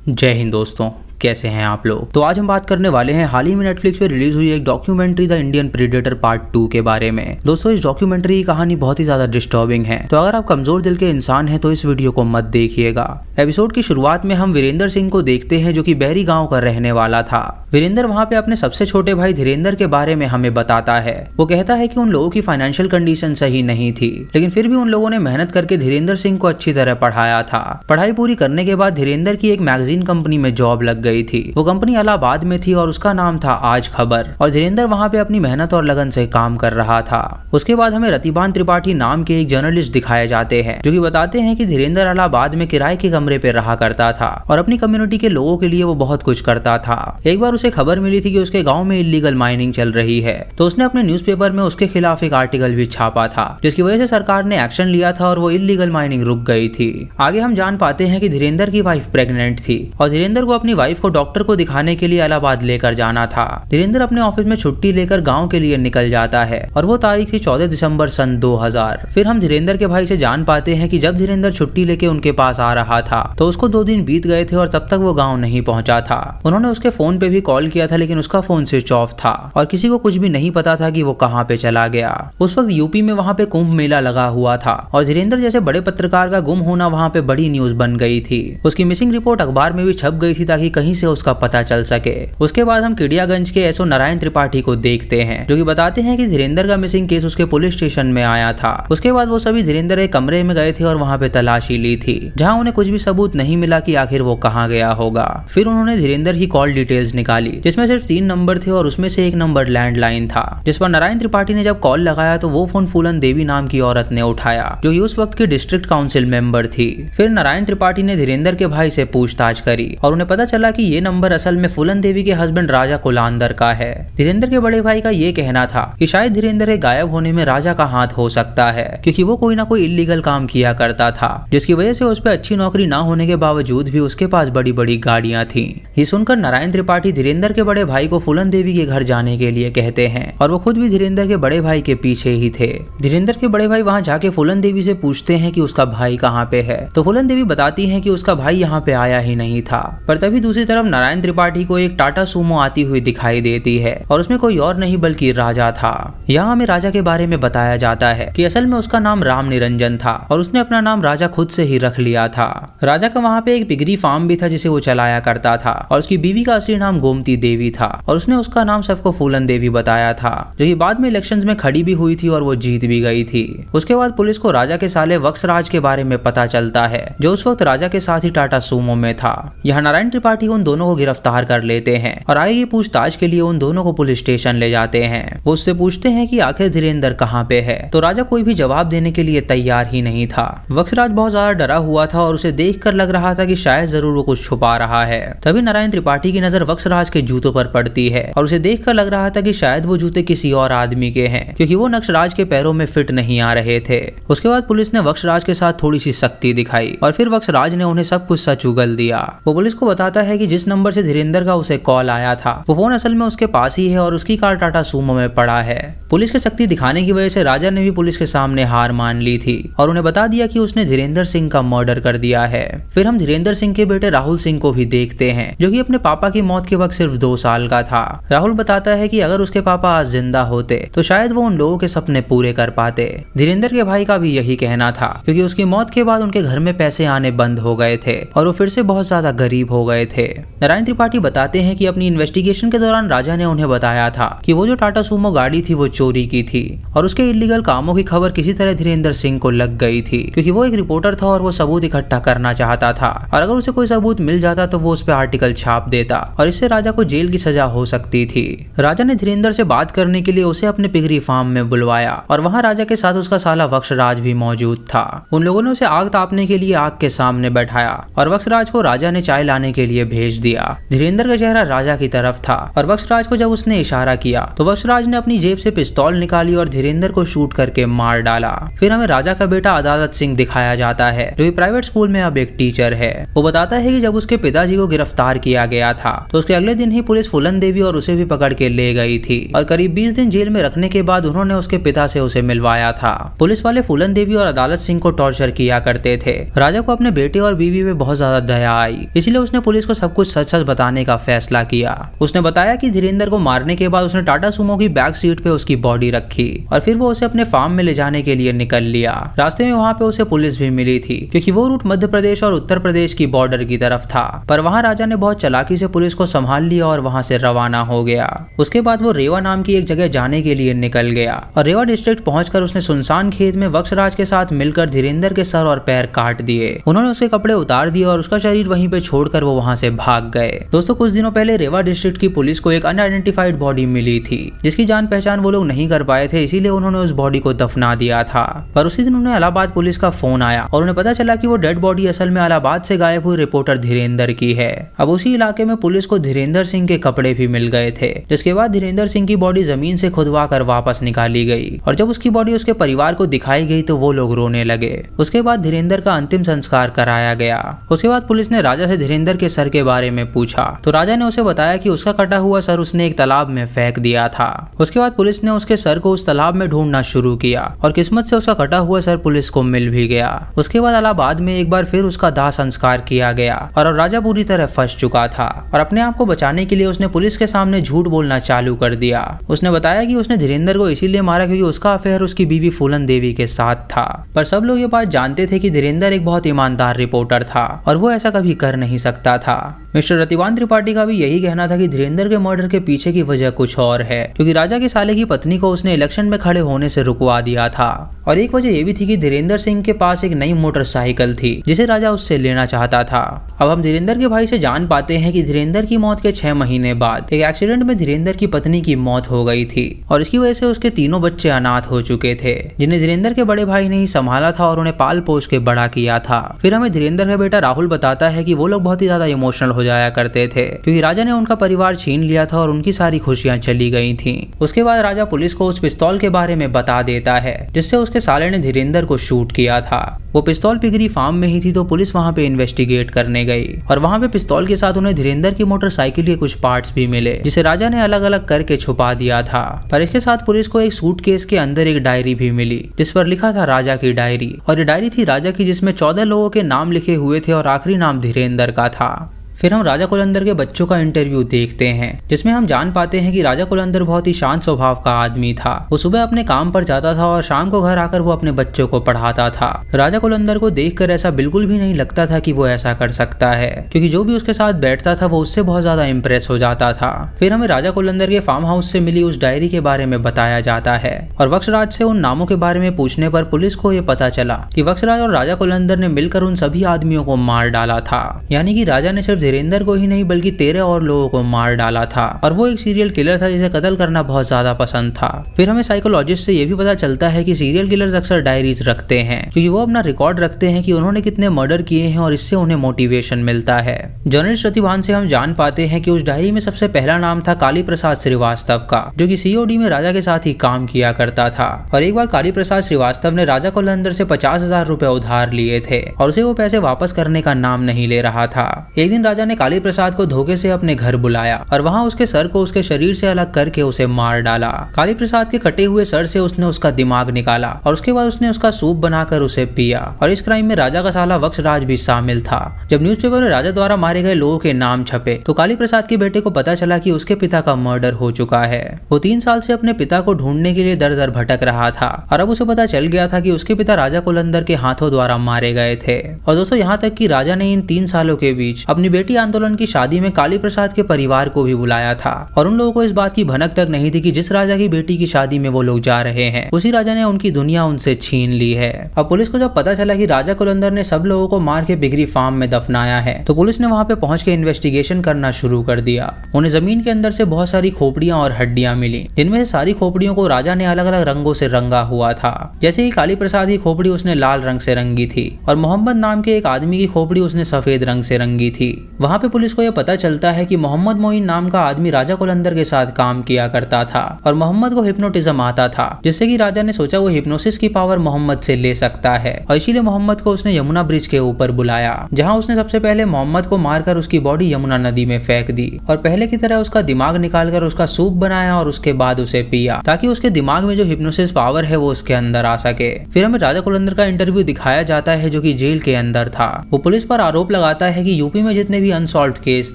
जय हिंद दोस्तों, कैसे हैं आप लोग। तो आज हम बात करने वाले हैं हाल ही में नेटफ्लिक्स पे रिलीज हुई एक documentary the Indian predator part 2 के बारे में। दोस्तों, इस डॉक्यूमेंट्री की कहानी बहुत ही ज्यादा डिस्टर्बिंग है, तो अगर आप कमजोर दिल के इंसान हैं तो इस वीडियो को मत देखिएगा। एपिसोड की शुरुआत में हम वीरेंद्र सिंह को देखते हैं, जो कि बहरी गाँव का रहने वाला था। वीरेंद्र वहाँ पे अपने सबसे छोटे भाई धीरेंद्र के बारे में हमें बताता है। वो कहता है कि उन लोगों की फाइनेंशियल कंडीशन सही नहीं थी, लेकिन फिर भी उन लोगों ने मेहनत करके धीरेंद्र सिंह को अच्छी तरह पढ़ाया था। पढ़ाई पूरी करने के बाद धीरेंद्र की एक मैगजीन कंपनी में जॉब लग गई थी। वो कंपनी इलाहाबाद में थी और उसका नाम था आज खबर, और धीरेंद्र वहाँ पे अपनी मेहनत और लगन से काम कर रहा था। उसके बाद हमें रतिबान त्रिपाठी नाम के एक जर्नलिस्ट दिखाए जाते हैं, जो कि बताते हैं कि धीरेंद्र इलाहाबाद में किराए के कमरे पे रहा करता था और अपनी कम्युनिटी के लोगों के लिए वो बहुत कुछ करता था। एक बार उसे खबर मिली थी कि उसके गांव में इल्लीगल माइनिंग चल रही है, तो उसने अपने न्यूज़पेपर में उसके खिलाफ एक आर्टिकल भी छापा था, जिसकी वजह से सरकार ने एक्शन लिया था और वो इल्लीगल माइनिंग रुक गई थी। आगे हम जान पाते हैं कि धीरेंद्र की वाइफ प्रेग्नेंट थी और धीरेंद्र को अपनी वाइफ को डॉक्टर को दिखाने के लिए इलाहाबाद लेकर जाना था। धीरेंद्र अपने ऑफिस में छुट्टी लेकर गांव के लिए निकल जाता है और वो तारीख थी 14 दिसंबर सन 2000। फिर हम धीरेंद्र के भाई से जान पाते हैं कि जब धीरेंद्र छुट्टी लेके उनके पास आ रहा था तो उसको 2 दिन बीत गए थे और तब तक वो गाँव नहीं पहुंचा था। उन्होंने उसके फोन पे भी कॉल किया था, लेकिन उसका फोन स्विच ऑफ था और किसी को कुछ भी नहीं पता था कि वो कहाँ पे चला गया। उस वक्त यूपी में वहाँ पे कुंभ मेला लगा हुआ था और धीरेंद्र जैसे बड़े पत्रकार का गुम होना वहाँ पे बड़ी न्यूज बन गई थी। उसकी मिसिंग रिपोर्ट अखबार में भी छप गई थी ताकि कहीं से उसका पता चल सके। उसके बाद हम किडियागंज के एसओ नारायण त्रिपाठी को देखते हैं, जो कि बताते हैं कि धीरेंद्र का मिसिंग केस उसके पुलिस स्टेशन में आया था। उसके बाद वो सभी धीरेंद्र एक कमरे में गए थे और वहाँ पे तलाशी ली थी, जहाँ उन्हें कुछ भी सबूत नहीं मिला कि आखिर वो कहाँ गया होगा। फिर उन्होंने धीरेंद्र की कॉल डिटेल्स निकाली, जिसमें सिर्फ 3 नंबर थे और उसमें से एक नंबर लैंडलाइन था, जिस पर नारायण त्रिपाठी ने जब कॉल लगाया तो वो फोन फूलन देवी नाम की औरत ने उठाया, जो उस वक्त की डिस्ट्रिक्ट काउंसिल मेंबर थी। फिर नारायण त्रिपाठी ने धीरेंद्र के भाई से पूछताछ करी और उन्हें पता चला कि ये नंबर असल में फूलन देवी के हस्बैंड राजा कुलांदर का है। धीरेंद्र के बड़े भाई का ये कहना था कि शायद धीरेंद्र के गायब होने में राजा का हाथ हो सकता है, क्योंकि वो कोई ना कोई इल्लीगल काम किया करता था, जिसकी वजह से उस पर अच्छी नौकरी ना होने के बावजूद भी उसके पास बड़ी बड़ी गाड़ियां थी। ये सुनकर नारायण त्रिपाठी धीरेंद्र के बड़े भाई को फूलन देवी के घर जाने के लिए कहते हैं और वो खुद भी धीरेंद्र के बड़े भाई के पीछे ही थे। धीरेंद्र के बड़े भाई वहाँ जाके फूलन देवी से पूछते हैं कि उसका भाई कहाँ पे है, तो फूलन देवी बताती है कि उसका भाई यहाँ पे आया ही नहीं था। पर तभी दूसरी तरफ नारायण त्रिपाठी को एक टाटा सूमो आती हुई दिखाई देती है और उसमें कोई और नहीं बल्कि राजा था। यहाँ हमें राजा के बारे में बताया जाता है कि असल में उसका नाम राम निरंजन था और उसने अपना नाम राजा खुद से ही रख लिया था। राजा का वहाँ पे एक पिगरी फार्म भी था जिसे वो चलाया करता था और उसकी बीवी का असली नाम गोमती देवी था और उसने उसका नाम सबको फूलन देवी बताया था, जो कि बाद में इलेक्शंस में खड़ी भी हुई थी और वो जीत भी गई थी। उसके बाद पुलिस को राजा के साले वक्सराज के बारे में पता चलता है, जो उस वक्त राजा के साथ ही टाटा सूमो में था। यहाँ नारायण त्रिपाठी उन दोनों को गिरफ्तार कर लेते हैं और आगे की पूछताछ के लिए उन दोनों को पुलिस स्टेशन ले जाते हैं। वो उससे पूछते हैं कि आखिर धीरेंद्र कहाँ पे है, तो राजा कोई भी जवाब देने के लिए तैयार ही नहीं था। वक्सराज बहुत ज्यादा डरा हुआ था और उसे देखकर लग रहा था कि शायद जरूर वो कुछ छुपा रहा है। तभी नारायण त्रिपाठी की नजर वक्सराज के जूतों पर पड़ती है और उसे देखकर लग रहा था कि शायद वो जूते किसी और आदमी के हैं, क्योंकि वो नक्सराज के पैरों में फिट नहीं आ रहे थे। उसके बाद पुलिस ने वक्सराज के साथ थोड़ी सी सख्ती दिखाई और फिर वक्सराज ने उन्हें सब कुछ सच उगल दिया। वो पुलिस को बताता है कि जिस नंबर से धीरेंद्र का उसे कॉल आया था वो फोन असल में उसके पास ही है और उसकी कार टाटा सूमो में पड़ा है। पुलिस की सख्ती दिखाने की वजह से राजा ने भी पुलिस के सामने हार मान ली थी और उन्हें बता दिया कि उसने धीरेंद्र सिंह का मर्डर कर दिया है। फिर हम धीरेंद्र सिंह के बेटे राहुल सिंह को भी देखते हैं, जो कि अपने पापा की मौत के वक्त सिर्फ 2 साल का था। राहुल बताता है कि अगर उसके पापा आज जिंदा होते तो शायद वो उन लोगों के सपने पूरे कर पाते। धीरेंद्र के भाई का भी यही कहना था, क्योंकि उसकी मौत के बाद उनके घर में पैसे आने बंद हो गए थे और वो फिर से बहुत ज्यादा गरीब हो गए थे। नारायण त्रिपाठी बताते हैं कि अपनी इन्वेस्टिगेशन के दौरान राजा ने उन्हें बताया था कि वो जो टाटा सूमो गाड़ी थी वो चोरी की थी और उसके इल्लीगल कामों की खबर किसी तरह धीरेंद्र सिंह को लग गई थी, क्योंकि वो एक रिपोर्टर था और वो सबूत इकट्ठा करना चाहता था और अगर उसे कोई सबूत मिल जाता तो वो उस पर आर्टिकल छाप देता और इससे राजा को जेल की सजा हो सकती थी। राजा ने धीरेंद्र से बात करने के लिए उसे अपने पिगरी फार्म में बुलवाया और वहाँ राजा के साथ उसका साला वक्सराज भी मौजूद था। उन लोगों ने उसे आग तापने के लिए आग के सामने बैठाया और वक्सराज को राजा ने चाय लाने के लिए भेज भेज दिया। धीरेंद्र का चेहरा राजा की तरफ था और वक्सराज को जब उसने इशारा किया तो वक्सराज ने अपनी जेब से पिस्तौल निकाली और धीरेंद्र को शूट करके मार डाला। फिर हमें राजा का बेटा अदालत सिंह दिखाया जाता है, जो प्राइवेट स्कूल में अब एक टीचर है। वो बताता है कि जब उसके पिताजी को गिरफ्तार किया गया था तो उसके अगले दिन ही पुलिस फूलन देवी और उसे भी पकड़ के ले गई थी और करीब 20 दिन जेल में रखने के बाद उन्होंने उसके पिता से उसे मिलवाया था। पुलिस वाले फूलन देवी और अदालत सिंह को टॉर्चर किया करते थे। राजा को अपने बेटे और बीवी पे बहुत ज्यादा दया आई, इसलिए उसने पुलिस को सब कुछ सच सच बताने का फैसला किया। उसने बताया कि धीरेंद्र को मारने के बाद उसने टाटा सुमो की बैक सीट पे उसकी बॉडी रखी और फिर वो उसे अपने फार्म में ले जाने के लिए निकल लिया। रास्ते में वहाँ पे उसे पुलिस भी मिली थी क्योंकि वो रूट मध्य प्रदेश और उत्तर प्रदेश की बॉर्डर की तरफ था, पर वहाँ राजा ने बहुत चालाकी से पुलिस को संभाल लिया और वहाँ से रवाना हो गया। उसके बाद वो रेवा नाम की एक जगह जाने के लिए निकल गया और रेवा डिस्ट्रिक्ट पहुंचकर उसने सुनसान खेत में वक्सराज के साथ मिलकर धीरेंद्र के सर और पैर काट दिए। उन्होंने उसके कपड़े उतार दिए और उसका शरीर वहीं पे छोड़कर वो वहाँ से भाग गए। दोस्तों, कुछ दिनों पहले रेवा डिस्ट्रिक्ट की पुलिस को एक अनआइडेंटिफाइड बॉडी मिली थी जिसकी जान पहचान वो लोग नहीं कर पाए थे, इसीलिए उन्होंने उस बॉडी को दफना दिया था। पर उसी दिन उन्हें इलाहाबाद पुलिस का फोन आया और उन्हें पता चला कि वो डेड बॉडी असल में इलाहाबाद से गायब हुई रिपोर्टर धीरेंद्र की है। अब उसी इलाके में पुलिस को धीरेंद्र सिंह के कपड़े भी मिल गए थे, जिसके बाद धीरेंद्र सिंह की बॉडी जमीन से खुदवा कर वापस निकाली गई और जब उसकी बॉडी उसके परिवार को दिखाई गई तो वो लोग रोने लगे। उसके बाद धीरेंद्र का अंतिम संस्कार कराया गया। उसके बाद पुलिस ने राजा से धीरेंद्र के सर के बारे में पूछा तो राजा ने उसे बताया कि उसका कटा हुआ सर उसने एक तालाब में फेंक दिया था। उसके बाद पुलिस ने उसके सर को उस तालाब में ढूंढना शुरू किया और किस्मत से उसका कटा हुआ सर पुलिस को मिल भी गया। उसके बाद इलाहाबाद में एक बार फिर उसका दाह संस्कार किया गया और अब राजा पूरी तरह फंस चुका था और अपने आप को बचाने के लिए उसने पुलिस के सामने झूठ बोलना चालू कर दिया। उसने बताया कि उसने धीरेंद्र को इसीलिए मारा क्योंकि उसका अफेयर उसकी बीवी फूलन देवी के साथ था। पर सब लोग ये बात जानते थे कि धीरेंद्र एक बहुत ईमानदार रिपोर्टर था और वो ऐसा कभी कर नहीं सकता था। मिस्टर रतिवान त्रिपाठी का भी यही कहना था कि धीरेंद्र के मर्डर के पीछे की वजह कुछ और है, क्योंकि राजा के साले की पत्नी को उसने इलेक्शन में खड़े होने से रुकवा दिया था और एक वजह ये भी थी कि धीरेंद्र सिंह के पास एक नई मोटरसाइकिल थी जिसे राजा उससे लेना चाहता था। अब हम धीरेंद्र के भाई से जान पाते हैं कि धीरेंद्र की मौत के 6 महीने बाद एक एक्सीडेंट में धीरेंद्र की पत्नी की मौत हो गई थी और इसकी वजह से उसके तीनों बच्चे अनाथ हो चुके थे, जिन्हें धीरेंद्र के बड़े भाई ने ही संभाला था और उन्हें पाल पोस के बड़ा किया था। फिर हमें धीरेंद्र का बेटा राहुल बताता है कि वो लोग बहुत ही ज्यादा इमोशनल हो जाया करते थे क्योंकि राजा ने उनका परिवार छीन लिया था और उनकी सारी खुशियां चली गई थी। उसके बाद राजा पुलिस को उस पिस्तौल के बारे में बता देता है जिससे उसके साले ने धीरेंद्र को शूट किया था। वो पिस्तौल पिगरी फार्म में ही थी तो पुलिस वहां पे इन्वेस्टिगेट करने गई और वहां पे पिस्तौल के साथ उन्हें धीरेंद्र की मोटरसाइकिल के कुछ पार्ट्स भी मिले जिसे राजा ने अलग अलग करके छुपा दिया था। पर इसके साथ पुलिस को एक सूटकेस के अंदर एक डायरी भी मिली जिस पर लिखा था राजा की डायरी, और ये डायरी थी राजा की जिसमें 14 लोगों के नाम लिखे हुए थे और आखिरी नाम धीरेंद्र का था। फिर हम राजा कुलंदर के बच्चों का इंटरव्यू देखते हैं जिसमें हम जान पाते हैं कि राजा कुलंदर बहुत ही शांत स्वभाव का आदमी था। वो सुबह अपने काम पर जाता था और शाम को घर आकर वो अपने बच्चों को पढ़ाता था। राजा कुलंदर को देखकर ऐसा बिल्कुल भी नहीं लगता था कि वो ऐसा कर सकता है, क्योंकि जो भी उसके साथ बैठता था वो उससे बहुत ज्यादा इम्प्रेस हो जाता था। फिर हमें राजा कुलंदर के फार्म हाउस से मिली उस डायरी के बारे में बताया जाता है और वक्सराज से उन नामों के बारे में पूछने पर पुलिस को ये पता चला कि वक्सराज और राजा कुलंदर ने मिलकर उन सभी आदमियों को मार डाला था। यानी कि राजा ने सिर्फ धीरेंद्र को ही नहीं बल्कि 13 और लोगों को मार डाला था और वो एक सीरियल किलर था जिसे कत्ल करना बहुत ज्यादा पसंद था। फिर हमें साइकोलॉजिस्ट से ये भी पता चलता है कि सीरियल किलर्स अक्सर डायरीज रखते हैं क्योंकि वो अपना रिकॉर्ड रखते हैं कि उन्होंने कितने मर्डर किए हैं और इससे उन्हें मोटिवेशन मिलता है। जर्नलिस्ट रतिभान से हम जान पाते हैं कि उस डायरी में सबसे पहला नाम था काली प्रसाद श्रीवास्तव का, जो कि सीओडी में राजा के साथ ही काम किया करता था। और एक बार काली प्रसाद श्रीवास्तव ने राजा कुलंदर से 50,000 रुपए उधार लिए थे और उसे वो पैसे वापस करने का नाम नहीं ले रहा था। एक दिन राजा ने काली प्रसाद को धोखे से अपने घर बुलाया और वहां उसके सर को उसके शरीर से अलग करके उसे मार डाला। काली प्रसाद के कटे हुए सर से उसने उसका दिमाग निकाला और उसके बाद उसने उसका सूप बनाकर उसे पिया। और इस क्राइम में राजा का साला वक्सराज भी शामिल था। जब न्यूज़पेपर में राजा द्वारा मारे गए लोगों के नाम छपे तो काली प्रसाद के बेटे को पता चला कि उसके पिता का मर्डर हो चुका है। वो 3 साल से अपने पिता को ढूंढने के लिए दर दर भटक रहा था और अब उसे पता चल गया था कि उसके पिता राजा कुलंदर के हाथों द्वारा मारे गए थे। और दोस्तों, यहाँ तक कि राजा ने इन 3 सालों के बीच अपनी बेटी आंदोलन की शादी में काली प्रसाद के परिवार को भी बुलाया था और उन लोगों को इस बात की भनक तक नहीं थी कि जिस राजा की बेटी की शादी में वो लोग जा रहे हैं उसी राजा ने उनकी दुनिया उनसे छीन ली है। अब पुलिस को जब पता चला कि राजा कुलंदर ने सब लोगों को मार के बिगरी फार्म में दफनाया है तो पुलिस ने वहां पे पहुंच के इन्वेस्टिगेशन करना शुरू कर दिया। उन्हें जमीन के अंदर से बहुत सारी खोपड़ियां और हड्डियां मिली, जिनमें से सारी खोपड़ियों को राजा ने अलग अलग रंगों से रंगा हुआ था। जैसे कि काली प्रसाद की खोपड़ी उसने लाल रंग से रंगी थी और मोहम्मद नाम के एक आदमी की खोपड़ी उसने सफेद रंग से रंगी थी। वहाँ पे पुलिस को यह पता चलता है कि मोहम्मद मोइन नाम का आदमी राजा कुलंदर के साथ काम किया करता था और मोहम्मद को हिप्नोटिज्म आता था, जिससे कि राजा ने सोचा वो हिप्नोसिस की पावर मोहम्मद से ले सकता है और इसीलिए मोहम्मद को उसने यमुना ब्रिज के ऊपर बुलाया, जहाँ उसने सबसे पहले मोहम्मद को मारकर उसकी बॉडी यमुना नदी में फेंक दी और पहले की तरह उसका दिमाग निकालकर उसका सूप बनाया और उसके बाद उसे पिया, ताकि उसके दिमाग में जो हिप्नोसिस पावर है वो उसके अंदर आ सके। फिर हमें राजा कुलंदर का इंटरव्यू दिखाया जाता है, जो कि जेल के अंदर था। वो पुलिस पर आरोप लगाता है कि यूपी में जितने भी अनसॉल्व्ड केस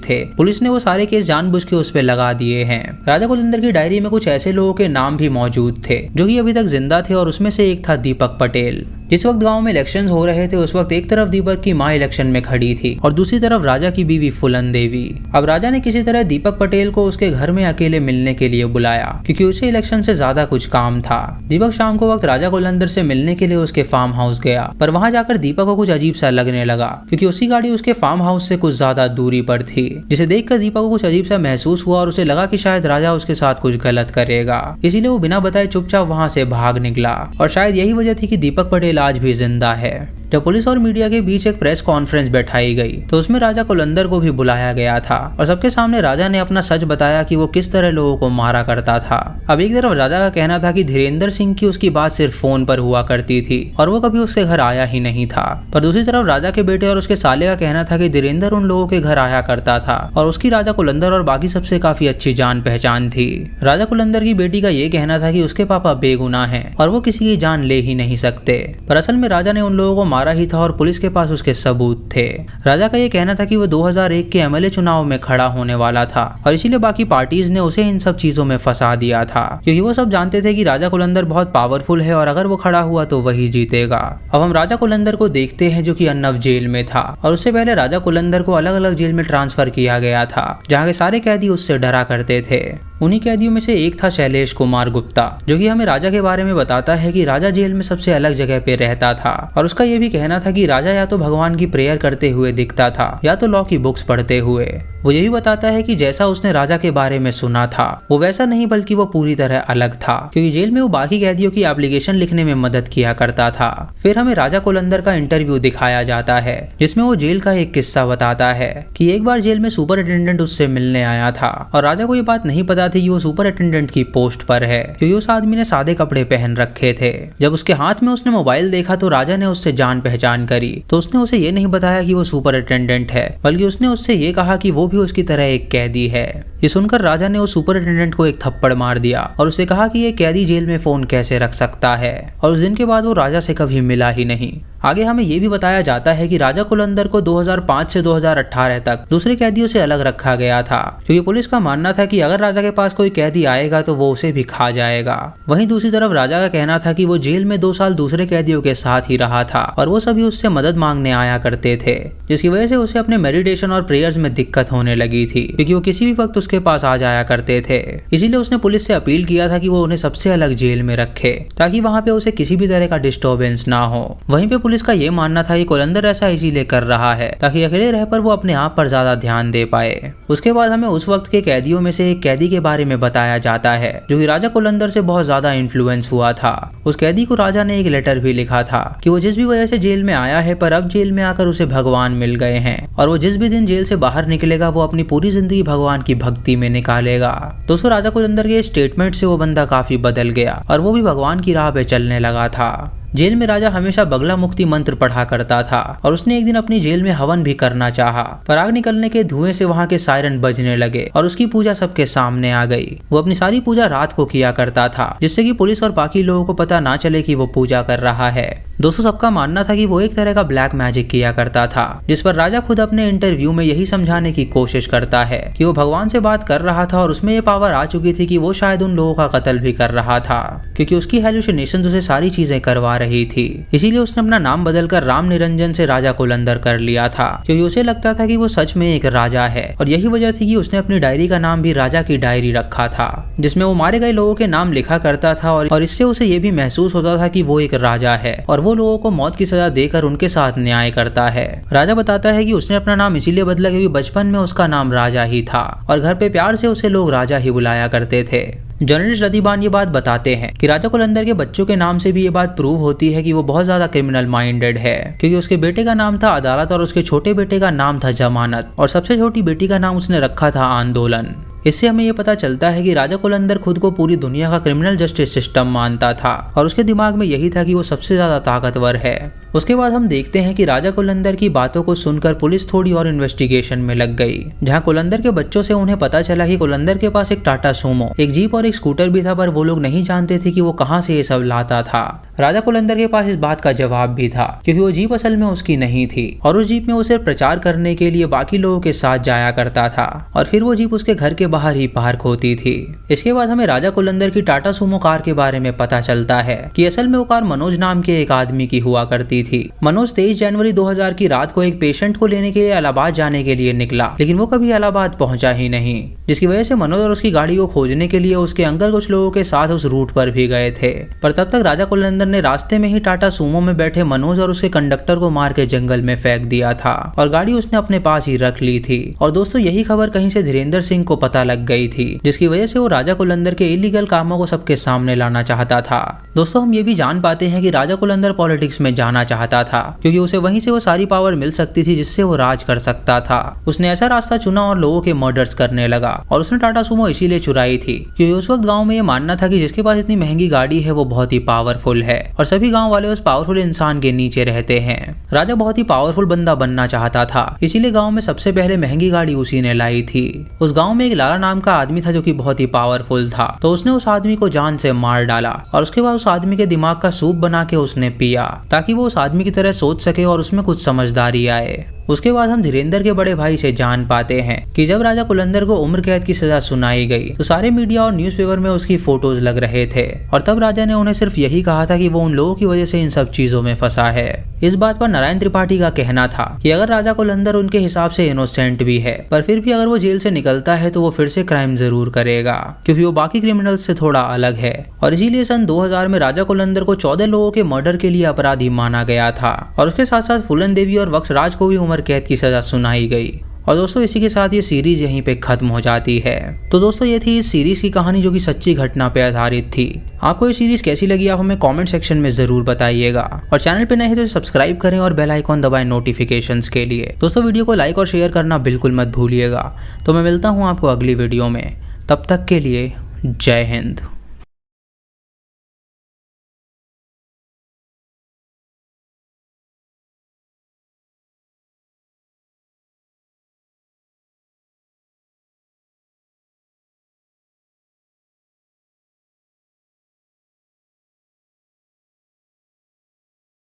थे, पुलिस ने वो सारे केस जानबूझ के उस पे लगा दिए हैं। राजा कुलंदर की डायरी में कुछ ऐसे लोगों के नाम भी मौजूद थे जो कि अभी तक जिंदा थे और उसमें से एक था दीपक पटेल। जिस वक्त गांव में इलेक्शंस हो रहे थे उस वक्त एक तरफ दीपक की मां इलेक्शन में खड़ी थी और दूसरी तरफ राजा की बीवी फूलन देवी। अब राजा ने किसी तरह दीपक पटेल को उसके घर में अकेले मिलने के लिए बुलाया, क्योंकि उसे इलेक्शन से ज्यादा कुछ काम था। दीपक शाम को वक्त राजा कुलंदर से मिलने के लिए उसके फार्म हाउस गया, पर वहां जाकर दीपक को कुछ अजीब सा लगने लगा, क्योंकि उसकी गाड़ी उसके फार्म हाउस से कुछ ज्यादा दूरी पर थी, जिसे देखकर दीपक को कुछ अजीब सा महसूस हुआ और उसे लगा कि शायद राजा उसके साथ कुछ गलत करेगा। इसीलिए वो बिना बताए चुपचाप वहां से भाग निकला और शायद यही वजह थी कि दीपक पटेल आज भी जिंदा है। जब पुलिस और मीडिया के बीच एक प्रेस कॉन्फ्रेंस बैठाई गई तो उसमें राजा कुलंदर को भी बुलाया गया था और सबके सामने राजा ने अपना सच बताया कि वो किस तरह लोगों को मारा करता था। अब एक तरफ राजा का कहना था कि धीरेन्द्र सिंह की उसकी बात सिर्फ फोन पर हुआ करती थी और वो कभी उसके घर आया ही नहीं था, पर दूसरी तरफ राजा के बेटे और उसके साले का कहना था कि धीरेन्द्र उन लोगों के घर आया करता था और उसकी राजा कुलंदर और बाकी सबसे काफी अच्छी जान पहचान थी। राजा कुलंदर की बेटी का ये कहना था कि उसके पापा बेगुनाह हैं और वो किसी की जान ले ही नहीं सकते, पर असल में राजा ने उन लोगों को मारा ही था और पुलिस के पास उसके सबूत थे। राजा का ये कहना था कि वो 2001 के एमएलए चुनाव में खड़ा होने वाला था और इसीलिए बाकी पार्टीज ने उसे इन सब चीजों में फंसा दिया था, क्योंकि वो सब जानते थे कि राजा कुलंदर बहुत पावरफुल है और अगर वो खड़ा हुआ तो वही जीतेगा। अब हम राजा कुलंदर को देखते हैं, जो कि अन्नव जेल में था और उससे पहले राजा कुलंदर को अलग अलग जेल में ट्रांसफर किया गया था, जहाँ के सारे कैदी उससे डरा करते थे। उन्हीं कैदियों में से एक था शैलेश कुमार गुप्ता, जो कि हमें राजा के बारे में बताता है कि राजा जेल में सबसे अलग जगह पे रहता था और उसका ये भी कहना था कि राजा या तो भगवान की प्रेयर करते हुए दिखता था या तो लॉ की बुक्स पढ़ते हुए। वो ये भी बताता है कि जैसा उसने राजा के बारे में सुना था वो वैसा नहीं, बल्कि वो पूरी तरह अलग था, क्योंकि जेल में वो बाकी कैदियों की एप्लीकेशन लिखने में मदद किया करता था। फिर हमें राजा कुलंदर का इंटरव्यू दिखाया जाता है, जिसमें वो जेल का एक किस्सा बताता है कि एक बार जेल में सुपरिटेंडेंट उससे मिलने आया था और राजा को ये बात नहीं पता थी कि वो सुपरिटेंडेंट की पोस्ट पर है, क्योंकि उस आदमी ने सादे कपड़े पहन रखे थे। जब उसके हाथ में उसने मोबाइल देखा तो राजा ने उससे जान पहचान करी, तो उसने उसे ये नहीं बताया कि वो सुपरिटेंडेंट है, बल्कि उसने उससे ये कहा कि वो भी उसकी तरह एक कैदी है। ये सुनकर राजा ने उस सुपरिटेंडेंट को एक थप्पड़ मार दिया और उसे कहा कि ये कैदी जेल में फोन कैसे रख सकता है, और उस दिन के बाद वो राजा से कभी मिला ही नहीं। आगे हमें ये भी बताया जाता है कि राजा कुलंदर को 2005 से 2018 तक दूसरे कैदियों से अलग रखा गया था, क्योंकि पुलिस का मानना था कि अगर राजा के पास कोई कैदी आएगा तो वो उसे भी खा जाएगा। वहीं दूसरी तरफ राजा का कहना था कि वो जेल में 2 साल दूसरे कैदियों के साथ ही रहा था और वो सभी उससे मदद मांगने आया करते थे, जिसकी वजह से उसे अपने मेडिटेशन और प्रेयर्स में दिक्कत होने लगी थी, क्योंकि वो किसी भी वक्त उसके पास आ जाया करते थे। इसीलिए उसने पुलिस से अपील किया था कि वो उन्हें सबसे अलग जेल में रखे, ताकि वहाँ पे उसे किसी भी तरह का डिस्टर्बेंस ना हो। वहीं पे पुलिस का ये मानना था कि कुलंदर ऐसा इसीलिए कर रहा है ताकि अकेले रह पर वो अपने आप पर ज्यादा ध्यान दे पाए। उसके बाद हमें उस वक्त के कैदियों में से एक कैदी के बारे में बताया जाता है, जो कि राजा कुलंदर से बहुत ज्यादा इन्फ्लुएंस हुआ था। उस कैदी को राजा ने एक लेटर भी लिखा था कि वो जिस भी वजह से जेल में आया है, पर अब जेल में आकर उसे भगवान मिल गए हैं और वो जिस भी दिन जेल से बाहर निकलेगा वो अपनी पूरी जिंदगी भगवान की भक्ति में निकालेगा। दोस्तों, राजा कुलंदर के स्टेटमेंट से वो बंदा काफी बदल गया और वो भी भगवान की राह पे चलने लगा था। जेल में राजा हमेशा बगला मुक्ति मंत्र पढ़ा करता था और उसने एक दिन अपनी जेल में हवन भी करना चाहा, पर आग निकलने के धुएं से वहाँ के सायरन बजने लगे और उसकी पूजा सबके सामने आ गई। वो अपनी सारी पूजा रात को किया करता था, जिससे कि पुलिस और बाकी लोगों को पता ना चले कि वो पूजा कर रहा है। दोस्तों, सबका मानना था कि वो एक तरह का ब्लैक मैजिक किया करता था, जिस पर राजा खुद अपने इंटरव्यू में यही समझाने की कोशिश करता है कि वो भगवान से बात कर रहा था और उसमें ये पावर आ चुकी थी कि वो शायद उन लोगों का कत्ल भी कर रहा था, क्योंकि उसकी हेलुसिनेशन उसे सारी चीजें करवा रही थी। इसीलिए उसने अपना नाम बदलकर राम निरंजन से राजा कुलंदर कर लिया था, क्योंकि उसे लगता था कि वो सच में एक राजा है। और यही वजह थी कि उसने अपनी डायरी का नाम भी राजा की डायरी रखा था, जिसमें वो मारे गए लोगों के नाम लिखा करता था और इससे उसे ये भी महसूस होता था कि वो एक राजा है और वो लोगों को मौत की सजा देकर उनके साथ न्याय करता है। राजा बताता है कि उसने अपना नाम इसीलिए बदला क्योंकि बचपन में उसका नाम राजा ही था और घर पे प्यार से उसे लोग राजा ही बुलाया करते थे। जर्नलिस्ट रतिबान ये बात बताते हैं कि राजा कुलंदर के बच्चों के नाम से भी ये बात प्रूव होती है कि वो बहुत ज्यादा क्रिमिनल माइंडेड है, क्योंकि उसके बेटे का नाम था अदालत और उसके छोटे बेटे का नाम था जमानत और सबसे छोटी बेटी का नाम उसने रखा था आंदोलन। इससे हमें ये पता चलता है कि राजा कुलंदर खुद को पूरी दुनिया का क्रिमिनल जस्टिस सिस्टम मानता था और उसके दिमाग में यही था कि वो सबसे ज्यादा ताकतवर है। उसके बाद हम देखते हैं कि राजा कुलंदर की बातों को सुनकर पुलिस थोड़ी और इन्वेस्टिगेशन में लग गई, जहां कुलंदर के बच्चों से उन्हें पता चला कि कुलंदर के पास एक टाटा सूमो, एक जीप और एक स्कूटर भी था, पर वो लोग नहीं जानते थे कि वो कहां से ये सब लाता था। राजा कुलंदर के पास इस बात का जवाब भी था, क्योंकि वो जीप असल में उसकी नहीं थी और उस जीप में वो सिर्फ प्रचार करने के लिए बाकी लोगों के साथ जाया करता था और फिर वो जीप उसके घर के बाहर ही पार्क होती थी। इसके बाद हमें राजा कुलंदर की टाटा सूमो कार के बारे में पता चलता है कि असल में वो कार मनोज नाम के एक आदमी की हुआ करती थी। मनोज 23 जनवरी 2000 की रात को एक पेशेंट को लेने के लिए इलाहाबाद जाने के लिए निकला, लेकिन वो कभी इलाहाबाद पहुंचा ही नहीं, जिसकी वजह से मनोज और उसकी गाड़ी को खोजने के लिए उसके अंकल कुछ लोगों के साथ उस रूट पर भी गए थे। पर तब तक राजा कुलंदर ने रास्ते में ही टाटा सूमो में बैठे मनोज और उसके कंडक्टर को मार के जंगल में फेंक दिया था और गाड़ी उसने अपने पास ही रख ली थी। और दोस्तों यही खबर कहीं से धीरेन्द्र सिंह को पता लग गई थी, जिसकी वजह से वो राजा कुलंदर के इलीगल कामों को सबके सामने लाना चाहता था। दोस्तों हम ये भी जान पाते हैं कि राजा कुलंदर पॉलिटिक्स में जाना चाहता था, क्योंकि उसे वहीं से वो सारी पावर मिल सकती थी जिससे वो राज कर सकता था। उसने ऐसा रास्ता चुना और लोगों के मर्डर्स करने लगा और उसने टाटा सूमो इसीलिए चुराई थी क्योंकि उस वक्त गांव में ये मानना था कि जिसके पास इतनी महंगी गाड़ी है वो बहुत ही पावरफुल है और सभी गांव वाले उस पावरफुल इंसान के नीचे रहते हैं। राजा बहुत ही पावरफुल बंदा बनना चाहता था, इसीलिए गाँव में सबसे पहले महंगी गाड़ी उसी ने लाई थी। उस गाँव में एक लाला नाम का आदमी था जो कि बहुत ही पावरफुल था, तो उसने उस आदमी को जान से मार डाला और उसके बाद उस आदमी के दिमाग का सूप बना के उसने पिया ताकि वो उस आदमी की तरह सोच सके और उसमें कुछ समझदारी आए। उसके बाद हम धीरेन्द्र के बड़े भाई से जान पाते हैं कि जब राजा कुलंदर को उम्र कैद की सजा सुनाई गई तो सारे मीडिया और न्यूज़पेपर में उसकी फोटोज लग रहे थे और तब राजा ने उन्हें सिर्फ यही कहा था कि वो उन लोगों की वजह से इन सब चीजों में फंसा है। इस बात पर नारायण त्रिपाठी का कहना था कि अगर राजा कुलंदर उनके हिसाब से इनोसेंट भी है, पर फिर भी अगर वो जेल से निकलता है तो वो फिर से क्राइम जरूर करेगा, क्योंकि वो बाकी क्रिमिनल्स से थोड़ा अलग है। और इसीलिए सन 2000 में राजा कुलंदर को 14 लोगों के मर्डर के लिए अपराधी माना गया था और उसके साथ साथ फूलन देवी और वक्सराज को भी उम्र कैद की सजा सुनाई गई। और दोस्तों इसी के साथ ये सीरीज यहीं पे खत्म हो जाती है। तो दोस्तों ये थी इस सीरीज की कहानी जो कि सच्ची घटना पे आधारित थी। आपको ये सीरीज कैसी लगी आप हमें कमेंट सेक्शन में जरूर बताइएगा और चैनल पे नए हैं तो सब्सक्राइब करें और बेल आइकॉन दबाएं नोटिफिकेशंस के लिए। दोस्तों वीडियो को लाइक और शेयर करना बिल्कुल मत भूलिएगा। तो मैं मिलता हूँ आपको अगली वीडियो में, तब तक के लिए जय हिंद।